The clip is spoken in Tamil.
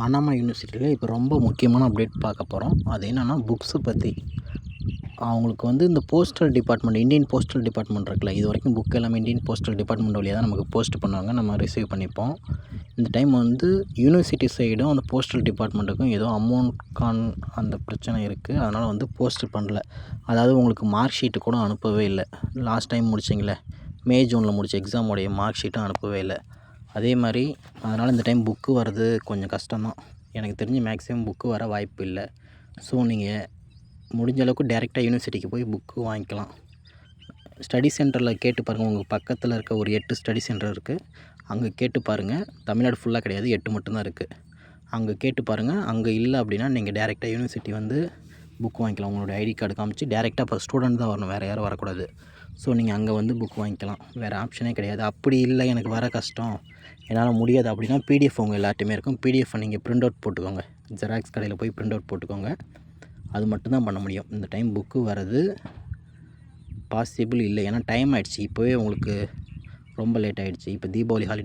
அண்ணாமலை யூனிவர்சிட்டியில் இப்போ ரொம்ப முக்கியமான அப்டேட் பார்க்க போகிறோம். அது என்னென்னா புக்ஸு பற்றி. அவங்களுக்கு வந்து இந்த postal department, Indian postal department இருக்குல்ல, இது வரைக்கும் புக் எல்லாமே இந்தியன் போஸ்டல் டிபார்ட்மெண்ட் வழியாக தான் நமக்கு போஸ்ட் பண்ணுவாங்க, நம்ம ரிசீவ் பண்ணிப்போம். இந்த டைம் வந்து யூனிவர்சிட்டி சைடும் அந்த போஸ்டல் டிபார்ட்மெண்ட்டுக்கும் ஏதோ அந்த பிரச்சனை இருக்குது. அதனால் வந்து போஸ்ட் பண்ணல. அதாவது உங்களுக்கு மார்க் ஷீட்டு கூட அனுப்பவே இல்லை. லாஸ்ட் டைம் முடிச்சிங்களே, மே ஜூனில் முடித்த எக்ஸாமோடைய மார்க் ஷீட்டும் அனுப்பவே இல்லை. அதே மாதிரி அதனால் இந்த டைம் புக்கு வர்றது கொஞ்சம் கஷ்டம்தான். எனக்கு தெரிஞ்சு மேக்ஸிமம் புக்கு வர வாய்ப்பு இல்லை. ஸோ நீங்கள் முடிஞ்ச அளவுக்கு டேரெக்டாக யூனிவர்சிட்டிக்கு போய் புக்கு வாங்கிக்கலாம். ஸ்டடி சென்டரில் கேட்டு பாருங்கள். உங்கள் பக்கத்தில் இருக்க ஒரு 8 ஸ்டடி சென்டர் இருக்குது. அங்கே கேட்டு பாருங்கள். தமிழ்நாடு ஃபுல்லாக கிடையாது, 8 மட்டும்தான் இருக்குது. அங்கே கேட்டு பாருங்கள். அங்கே இல்லை அப்படின்னா நீங்கள் டேரெக்டாக யூனிவர்சிட்டி வந்து புக் வாங்கிக்கலாம். உங்களோட ஐடி கார்டு காமிச்சு டேரெக்டாக இப்போ ஸ்டூடெண்ட் தான் வரணும், வேறு யாரும் வரக்கூடாது. ஸோ நீங்கள் அங்கே வந்து புக் வாங்கிக்கலாம். வேறு ஆப்ஷனே கிடையாது. அப்படி இல்லை எனக்கு வர கஷ்டம், என்னால் முடியாது அப்படின்னா பிடிஎஃப் உங்கள் எல்லாத்தையுமே இருக்கும். பிடிஎஃப்பை நீங்கள் பிரிண்ட் அவுட் போட்டுக்கோங்க. ஜெராக்ஸ் கடையில் போய் பிரிண்ட் அவுட் போட்டுக்கோங்க. அது மட்டும்தான் பண்ண முடியும். இந்த டைம் புக்கு வர்றது பாசிபிள் இல்லை. ஏன்னா டைம் ஆகிடுச்சு. இப்போவே உங்களுக்கு ரொம்ப லேட் ஆகிடுச்சு. இப்போ தீபாவளி ஹாலிடே